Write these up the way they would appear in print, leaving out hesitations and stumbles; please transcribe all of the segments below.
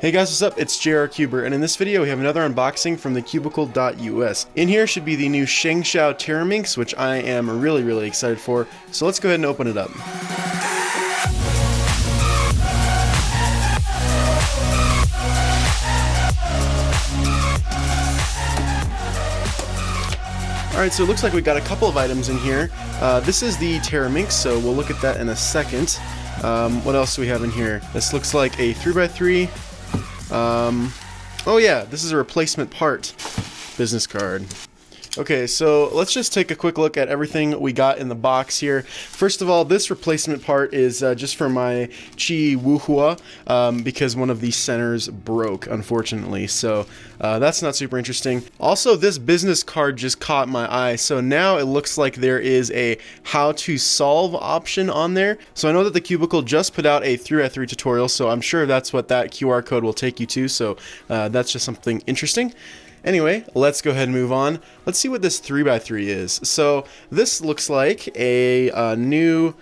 Hey guys, what's up? It's JR Cuber, and in this video we have another unboxing from the Cubicle.us. In here should be the new Shengshou Teraminx, which I am really excited for. So let's go ahead and open it up. Alright, so it looks like we got a couple of items in here. This is the Teraminx, so we'll look at that in a second. What else do we have in here? This looks like a 3x3. Oh yeah, this is a replacement part business card. Okay, so let's just take a quick look at everything we got in the box here. First of all, this replacement part is just for my Qi Wuhua, because one of the centers broke, unfortunately. So that's not super interesting. Also, this business card just caught my eye. So now it looks like there is a how to solve option on there. So I know that the Cubicle just put out a 3x3 tutorial, so I'm sure that's what that QR code will take you to. So that's just something interesting. Anyway, let's go ahead and move on. Let's see what this 3x3 is. So this looks like a new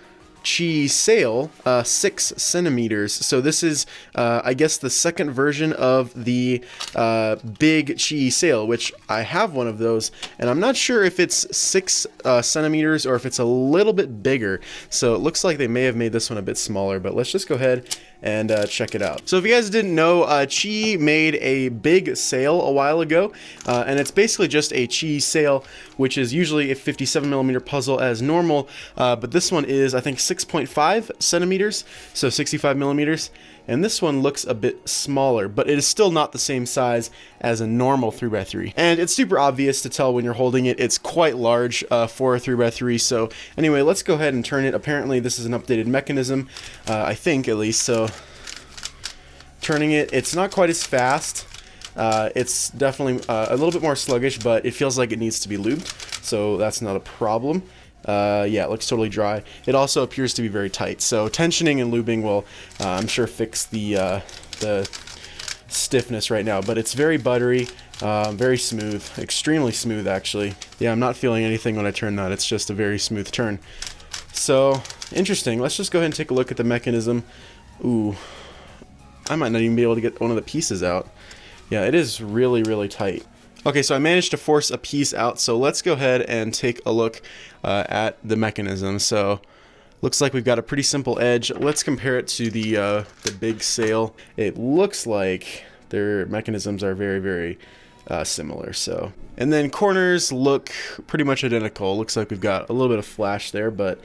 Qi sail, 6 centimeters. So this is, I guess, the second version of the big Qi sail, which I have one of those, and I'm not sure if it's 6 centimeters or if it's a little bit bigger. So it looks like they may have made this one a bit smaller, but let's just go ahead and check it out. So if you guys didn't know, Qi made a big sail a while ago, and it's basically just a Qi sail, which is usually a 57mm puzzle as normal, but this one is, I think, 6.5 centimeters, so 65mm, and this one looks a bit smaller, but it is still not the same size as a normal 3x3. And it's super obvious to tell when you're holding it. It's quite large for a 3x3, so anyway, let's go ahead and turn it. Apparently this is an updated mechanism, I think at least, so turning it, it's not quite as fast. It's definitely a little bit more sluggish, but it feels like it needs to be lubed, so that's not a problem. Yeah, it looks totally dry. It also appears to be very tight, so tensioning and lubing will, I'm sure, fix the stiffness right now. But it's very buttery, very smooth, extremely smooth actually. Yeah, I'm not feeling anything when I turn that. It's just a very smooth turn. So, interesting. Let's just go ahead and take a look at the mechanism. Ooh, I might not even be able to get one of the pieces out. Yeah, it is really tight. Okay, so I managed to force a piece out, so let's go ahead and take a look at the mechanism. So, looks like we've got a pretty simple edge. Let's compare it to the big sail. It looks like their mechanisms are very similar. So, and then corners look pretty much identical. Looks like we've got a little bit of flash there, but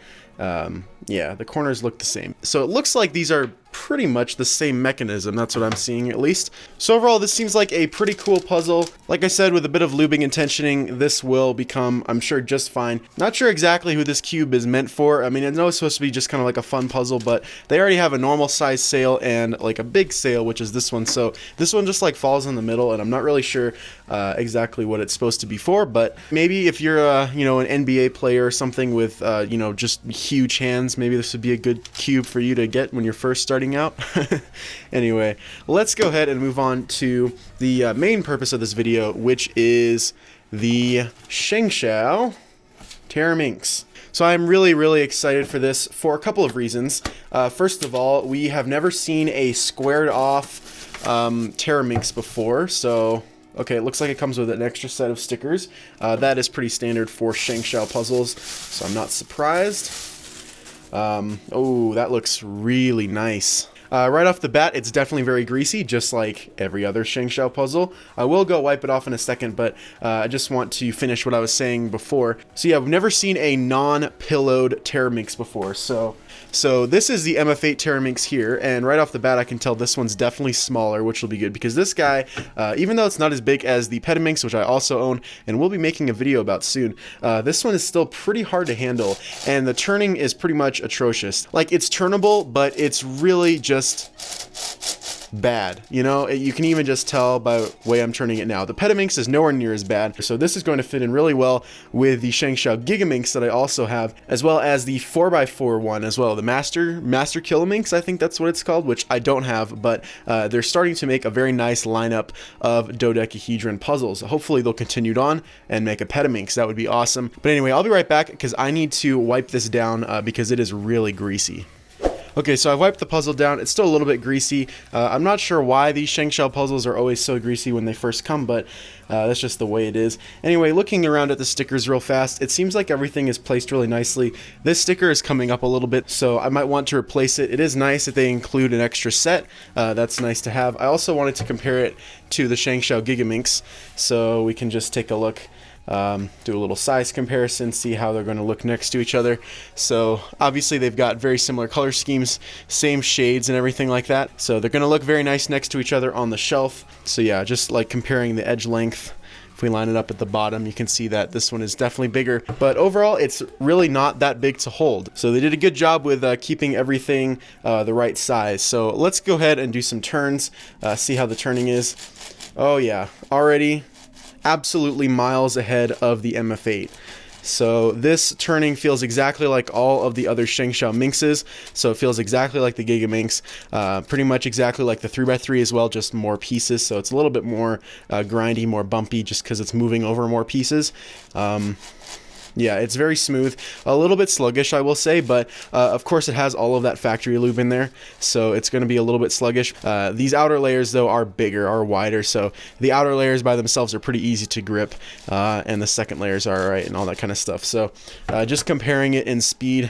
yeah, the corners look the same. So it looks like these are pretty much the same mechanism. That's what I'm seeing, at least. So overall, this seems like a pretty cool puzzle. Like I said, with a bit of lubing and tensioning, this will become, I'm sure, just fine. Not sure exactly who this cube is meant for. I mean, I know it's supposed to be just kind of like a fun puzzle, but they already have a normal size sail and like a big sail, which is this one. So this one just like falls in the middle, and I'm not really sure exactly what it's supposed to be for, but maybe if you're you know, an NBA player or something with you know, just huge hands, maybe this would be a good cube for you to get when you're first starting out. Anyway, let's go ahead and move on to the main purpose of this video, which is the Shengshou Teraminx. So I'm really excited for this for a couple of reasons. First of all, we have never seen a squared off Teraminx before, so okay, it looks like it comes with an extra set of stickers. That is pretty standard for Shengshou puzzles, so I'm not surprised. Oh, that looks really nice. Right off the bat, it's definitely very greasy, just like every other Shengshou puzzle. I will go wipe it off in a second, but I just want to finish what I was saying before. So yeah, I've never seen a non-pillowed Teraminx before, so this is the MF8 Teraminx here, and right off the bat I can tell this one's definitely smaller, which will be good, because this guy, even though it's not as big as the Teraminx, which I also own, and we'll be making a video about soon, this one is still pretty hard to handle, and the turning is pretty much atrocious. Like, it's turnable, but it's really just bad, you know. You can even just tell by the way I'm turning it now. The Teraminx is nowhere near as bad, so this is going to fit in really well with the Shengshou Gigaminx that I also have, as well as the 4x4 one as well, the Master Kilominx, I think that's what it's called, which I don't have, but they're starting to make a very nice lineup of dodecahedron puzzles. Hopefully they'll continue on and make a Teraminx. That would be awesome. But anyway, I'll be right back because I need to wipe this down because it is really greasy. Okay, so I wiped the puzzle down. It's still a little bit greasy. I'm not sure why these Shengshou puzzles are always so greasy when they first come, but that's just the way it is. Anyway, looking around at the stickers real fast, it seems like everything is placed really nicely. This sticker is coming up a little bit, so I might want to replace it. It is nice that they include an extra set. That's nice to have. I also wanted to compare it to the Shengshou Gigaminx, so we can just take a look. Do a little size comparison, see how they're going to look next to each other. So obviously they've got very similar color schemes, same shades and everything like that, so they're going to look very nice next to each other on the shelf. So yeah, just like comparing the edge length, if we line it up at the bottom, you can see that this one is definitely bigger, but overall it's really not that big to hold. So they did a good job with keeping everything the right size. So let's go ahead and do some turns, see how the turning is. Oh yeah, already absolutely miles ahead of the MF8. So this turning feels exactly like all of the other Shengshou Minxes. So it feels exactly like the Gigaminx, pretty much exactly like the 3x3 as well, just more pieces. So it's a little bit more grindy, more bumpy, just because it's moving over more pieces. Yeah, it's very smooth, a little bit sluggish, I will say, but of course it has all of that factory lube in there, so it's going to be a little bit sluggish. These outer layers, though, are bigger, are wider, so the outer layers by themselves are pretty easy to grip, and the second layers are alright, and all that kind of stuff. So just comparing it in speed,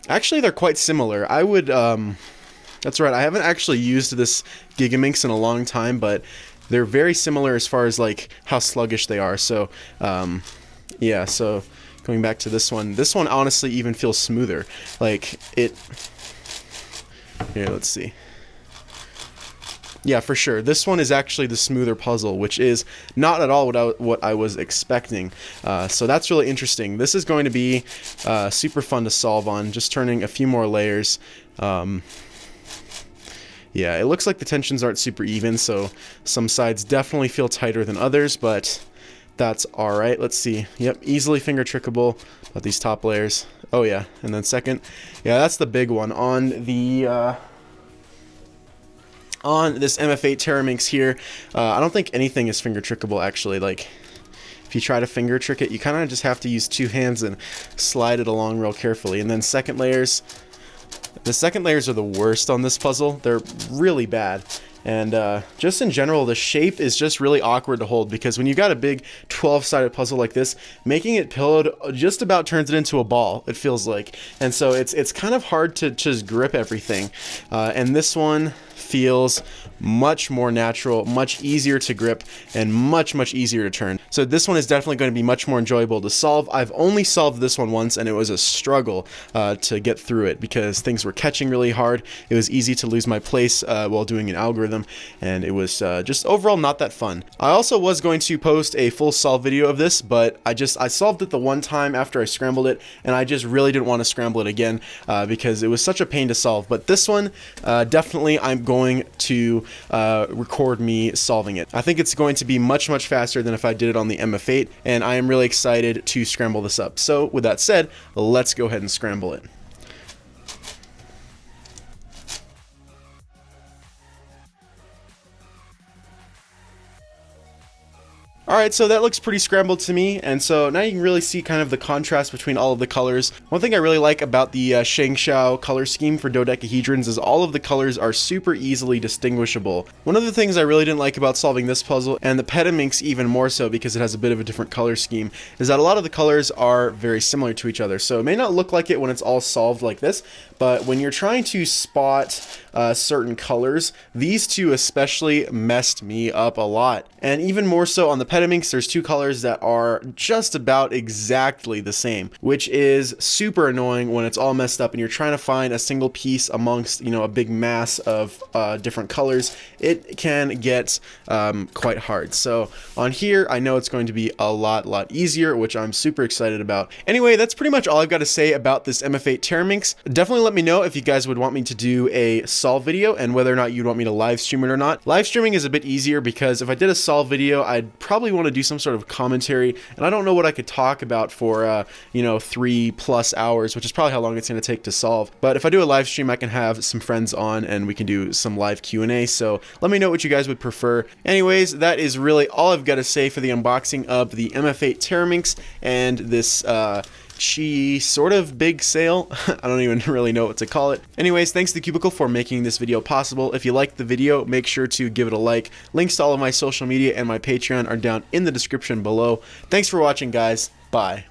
actually they're quite similar. I would, that's right, I haven't actually used this Gigaminx in a long time, but they're very similar as far as like how sluggish they are. So yeah, so going back to this one honestly even feels smoother. Like it, here, let's see. Yeah, for sure. This one is actually the smoother puzzle, which is not at all what I was expecting. So that's really interesting. This is going to be super fun to solve on, just turning a few more layers. Yeah, it looks like the tensions aren't super even, so some sides definitely feel tighter than others, but that's alright. Let's see. Yep, easily finger trickable about these top layers. Oh yeah, and then second. Yeah, that's the big one. On the on this MF8 Teraminx here, I don't think anything is finger trickable actually. Like, if you try to finger trick it, you kind of just have to use two hands and slide it along real carefully. And then second layers. The second layers are the worst on this puzzle. They're really bad. And just in general, the shape is just really awkward to hold, because when you've got a big 12-sided puzzle like this, making it pillowed just about turns it into a ball, it feels like. And so it's kind of hard to just grip everything. And this one feels much more natural, much easier to grip, and much easier to turn. So this one is definitely going to be much more enjoyable to solve. I've only solved this one once, and it was a struggle to get through it because things were catching really hard. It was easy to lose my place while doing an algorithm, and it was just overall not that fun. I also was going to post a full solve video of this, but I solved it the one time after I scrambled it, and I just really didn't want to scramble it again because it was such a pain to solve. But this one, definitely I'm going to record me solving it. I think it's going to be much faster than if I did it on the MF8, and I am really excited to scramble this up. So with that said, let's go ahead and scramble it. Alright, so that looks pretty scrambled to me, and so now you can really see kind of the contrast between all of the colors. One thing I really like about the Shengshou color scheme for dodecahedrons is all of the colors are super easily distinguishable. One of the things I really didn't like about solving this puzzle, and the Teraminx even more so because it has a bit of a different color scheme, is that a lot of the colors are very similar to each other. So it may not look like it when it's all solved like this, but when you're trying to spot certain colors, these two especially messed me up a lot. And even more so on the Teraminx, there's two colors that are just about exactly the same, which is super annoying when it's all messed up and you're trying to find a single piece amongst, you know, a big mass of different colors. It can get quite hard. So on here, I know it's going to be a lot easier, which I'm super excited about. Anyway, that's pretty much all I've got to say about this MF8 Teraminx. Definitely let me know if you guys would want me to do a solve video and whether or not you'd want me to live stream it or not. Live streaming is a bit easier because if I did a solve video, I'd probably want to do some sort of commentary, and I don't know what I could talk about for you know, 3+ hours, which is probably how long it's going to take to solve. But if I do a live stream, I can have some friends on and we can do some live Q&A, so let me know what you guys would prefer. Anyways, that is really all I've got to say for the unboxing of the MF8 Teraminx and this sort of big sale. I don't even really know what to call it. Anyways, thanks to Cubicle for making this video possible. If you liked the video, make sure to give it a like. Links to all of my social media and my Patreon are down in the description below. Thanks for watching, guys. Bye.